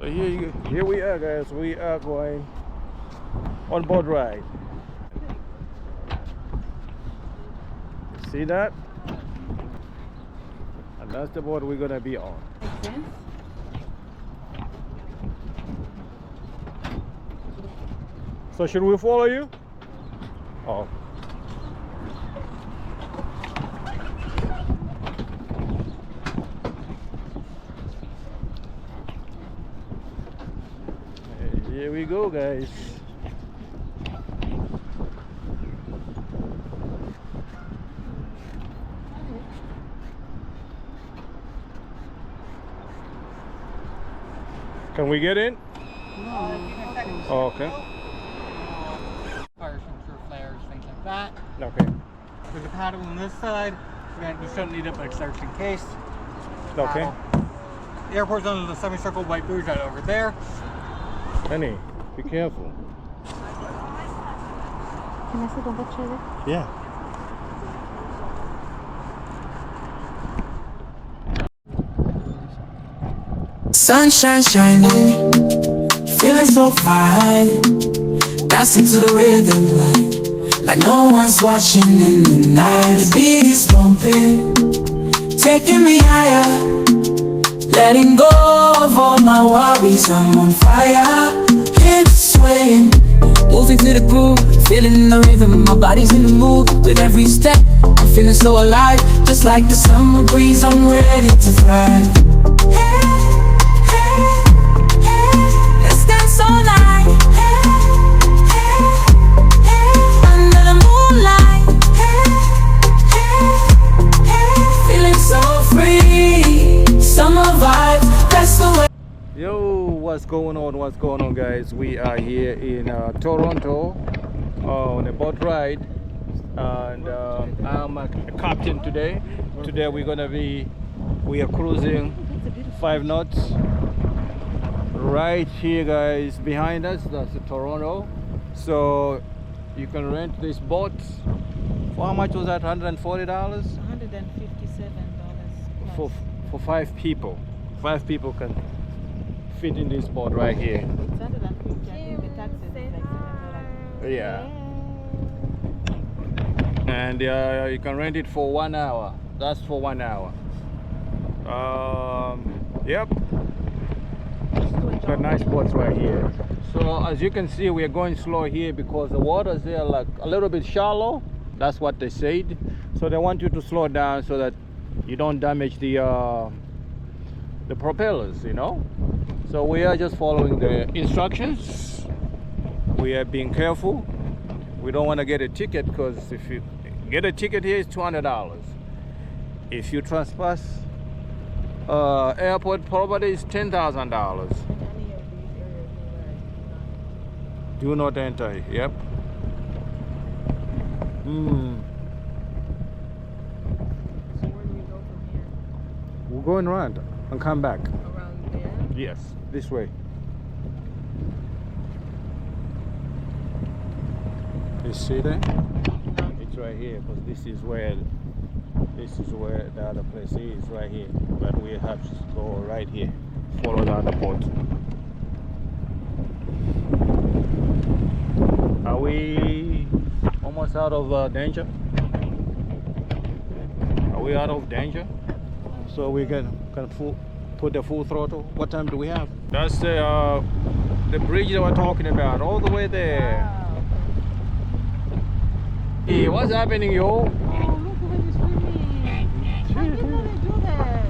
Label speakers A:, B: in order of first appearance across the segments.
A: So here we are, guys. We are going on boat ride. See that? And that's the boat we're gonna be on.
B: Makes sense.
A: So should we follow you? Oh. Here we go, guys. Can we get in? Oh, okay.
C: Fire sensor flares, things like that.
A: Okay.
C: There's a paddle on this side. You just don't need it, but it's there just in case.
A: Okay.
C: Paddle. The airport's under the semicircle white buoys right over there.
A: Honey, be careful.
B: Can I sit on the chair?
A: Yeah.
D: Sunshine shining, feeling so fine, dancing to the rhythm like no one's watching in the night. The beat is bumping, taking me higher, letting go of all my worries. I'm on fire, hips swaying, moving to the groove, feeling the rhythm. My body's in the mood with every step. I'm feeling so alive, just like the summer breeze. I'm ready to fly. Let's dance all night under the moonlight, feeling so free. Summer vibes, that's the way.
A: Yo, what's going on? What's going on, guys? We are here in Toronto on a boat ride, and I'm a captain today. Today we are cruising 5 knots. Right here, guys, behind us, that's the Toronto. So you can rent this boat for how much was that? $140
B: $157
A: for 5 people. 5 people can fit in this boat right here.
B: It's 150. I think the tax is like $7.
A: Yeah, and you can rent it for 1 hour. That's for 1 hour. Yep. Got nice spots right here. So as you can see, we are going slow here because the waters there are like a little bit shallow. That's what they said. So they want you to slow down so that you don't damage the propellers, you know. So we are just following the instructions. We are being careful. We don't want to get a ticket, because if you get a ticket here, it's $200. If you trespass airport property, is $10,000. Do not enter. Yep.
B: So where do we go from here?
A: We're going around and come back.
B: Around there?
A: Yes, this way. You see that? It's right here, because this is where the other place is, right here. But we have to go right here. Follow the other boat. Are we almost out of danger? Are we out of danger? So we can put the full throttle. What time do we have? That's the bridge that we're talking about, all the way there.
B: Wow.
A: Hey, what's happening, yo?
B: Oh, look at when you're swimming. How do they do that?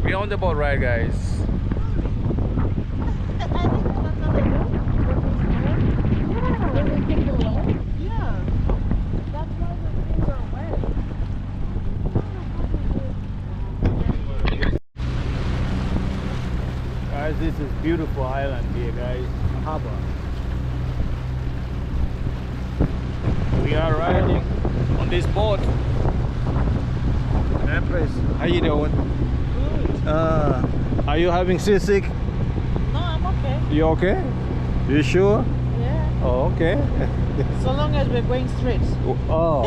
A: We're on the boat ride, guys. Guys, this is beautiful island here, guys. Harbor. We are riding on this boat. Empress, how you doing?
B: Good.
A: Are you having seasick?
B: No, I'm okay.
A: You okay? You sure?
B: Yeah.
A: Oh, okay.
B: So long as we're going straight.
A: Oh.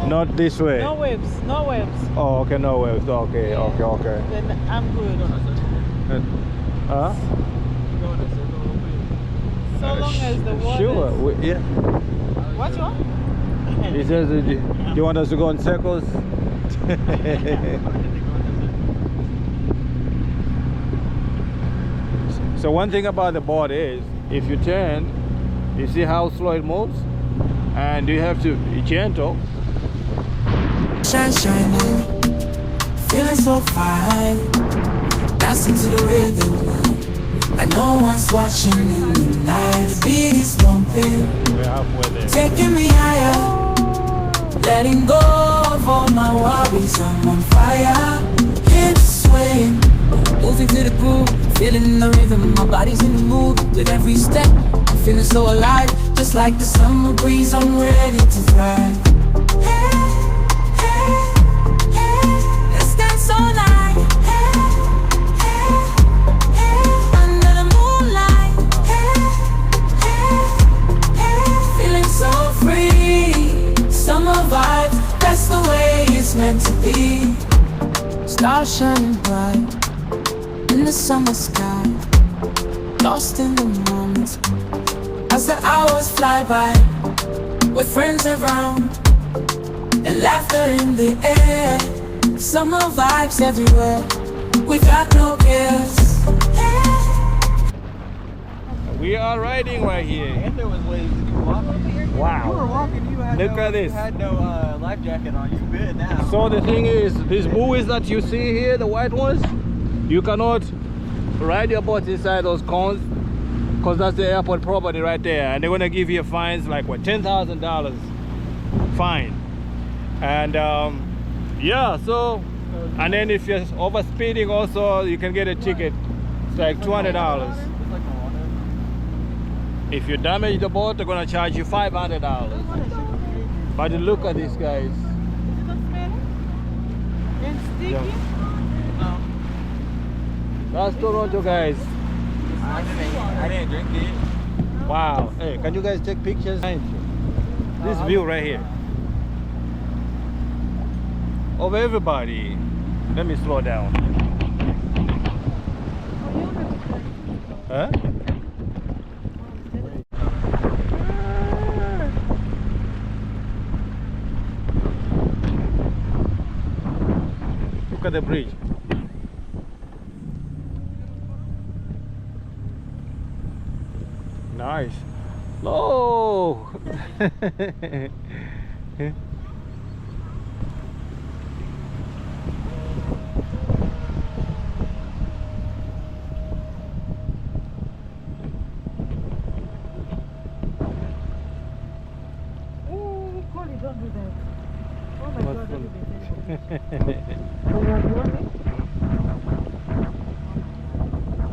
A: Not this way.
B: No waves, no waves.
A: Oh, okay, no waves. Okay,
B: Yeah.
A: okay, okay.
B: Then I'm good.
A: Huh?
B: So long as the water.
A: Sure. Yeah.
B: What you want?
A: He says, do you want us to go in circles? So one thing about the board is, if you turn, you see how slow it moves? And you have to be gentle.
D: Shine, shining, feeling so fine, dancing to the rhythm, like no one's watching in the night. The beat is bumping,
A: We're halfway there.
D: taking me higher, letting go of all my worries. I'm on fire, hips swaying, moving to the groove, feeling the rhythm. My body's in the mood with every step. I'm feeling so alive, just like the summer breeze. I'm ready to fly. Let's dance all night. Under the moonlight. Feeling so free. Summer vibes, that's the way it's meant to be. Stars shining bright in the summer sky, lost in the moment as the hours fly by, with friends around and laughter in the air. Summer vibes everywhere, we got no cares.
A: We are riding right here.
C: And there was waves. Did you walk over here?
A: Wow.
C: You were walking. You had
A: Look
C: no,
A: at this.
C: You had no life jacket on. You good now?
A: So the thing is, these buoys that you see here, the white ones, you cannot ride your boat inside those cones, because that's the airport property right there, and they're gonna give you fines like what, $10,000 fine. And yeah, so, and then if you're over speeding also, you can get a ticket. It's like $200.
C: It's like Moana.
A: If you damage the boat, they're gonna charge you $500. But look at these guys.
B: And sticky?
A: Yeah.
C: No.
A: That's Toronto, guys.
C: I didn't drink it.
A: Wow. Hey, can you guys take pictures? This view right here of everybody. Let me slow down. Huh? Look at the bridge. Nice. Oh.
B: Oh, Collie, don't do that. Oh my
A: What's
B: God, don't do
A: wrong?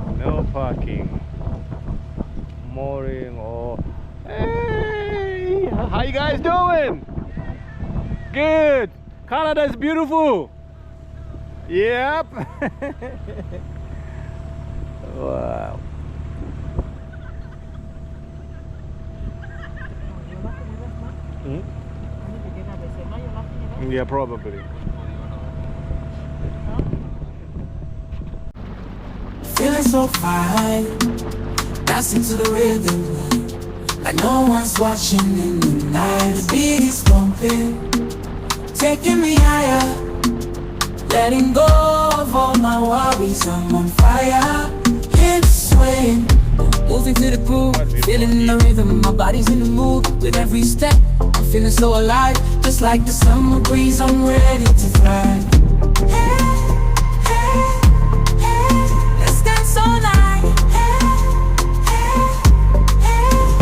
B: that.
A: No parking. Mooring or hey, how you guys doing? Good. Canada is beautiful. Yep. Wow. Hmm? Yeah, probably.
D: Feeling so fine, dancing to the rhythm, like no one's watching in the night. The beat is bumping, taking me higher, letting go of all my worries. I'm on fire, hips swaying, moving to the groove, feeling the rhythm. My body's in the mood with every step. I'm feeling so alive, just like the summer breeze. I'm ready to fly. Let's dance all night.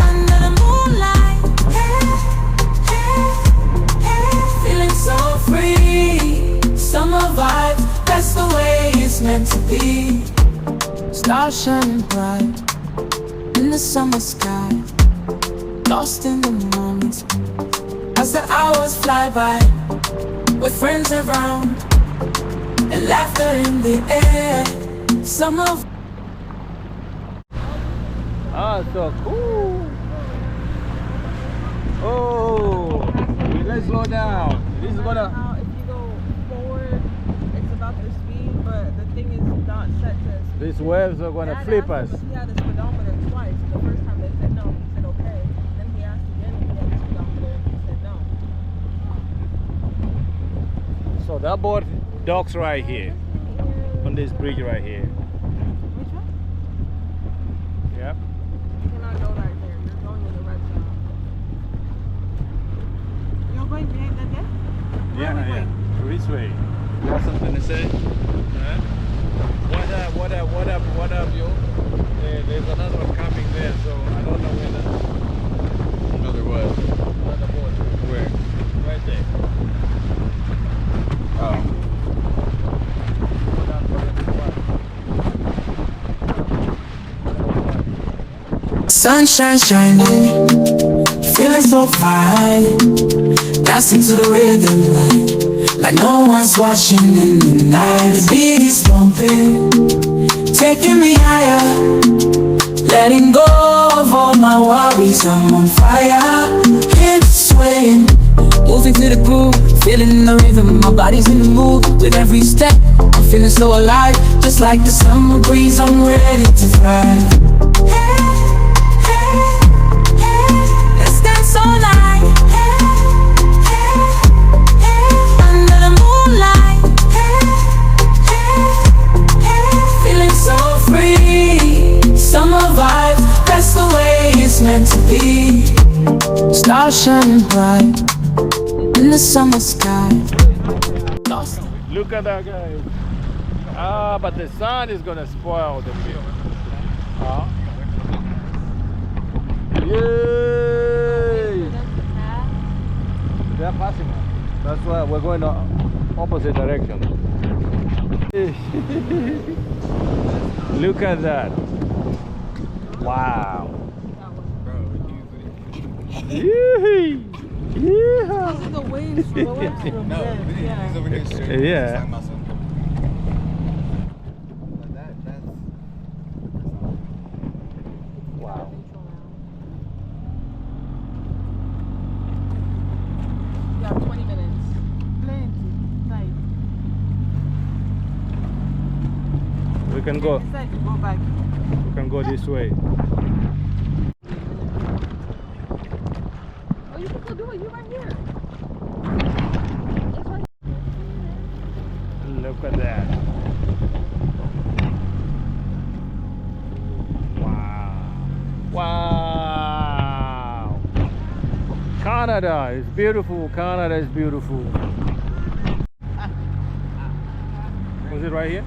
D: Under the moonlight. Feeling so free. Summer vibes, that's the way it's meant to be. Stars shining bright in the summer sky, lost in the moment as the hours fly by, with friends around and laughter in the air. Summer.
A: Ah, so cool. Oh, let's slow down. This is
B: no matter
A: gonna.
B: how, if you go forward, it's about the speed, but the thing is not set to.
A: These waves are gonna
B: Dad
A: flip
B: asked
A: us.
B: him if he had his speedometer twice. The first time they said no. He said okay. Then he asked again if he had his speedometer. He said no.
A: So that boat docks right here on this bridge right here.
B: Which one?
A: Yep.
B: You cannot go right there. You're going in the red zone. You're going behind that there? Where are we going?
A: This way. You have something to say? Huh? What up, yo? There's another one coming there, so I don't know whether. Another what? Another boat. Where? Right there. Oh.
D: Sunshine shining, feeling so fine. Dancing to the rhythm like no one's watching in the night. The beat is bumping, taking me higher. Letting go of all my worries, I'm on fire. Hips swaying, moving to the groove, feeling the rhythm, my body's in the mood. With every step, I'm feeling so alive. Just like the summer breeze, I'm ready to fly. Let's dance all night under the moonlight. Feeling so free, summer vibes, that's the way it's meant to be. Stars shining bright in the summer sky. Lost.
A: Look at that, guys. Ah, but the sun is gonna spoil the view. Ah. Yay! They're passing. That's why we're going the opposite direction. Look at that. Wow. Yee-hee. Yeah.
B: Those are the waves from the waves from there. Yeah.
C: He's over here straight.
A: Yeah.
C: He's talking about something.
A: Wow.
B: You have 20 minutes. Plenty. Time.
A: We can go.
B: Decide to go back.
A: We can go this way.
B: Oh, you can still do it. You're right here. It's right.
A: Look at that. Wow. Wow. Canada is beautiful. Canada is beautiful. Was it right here?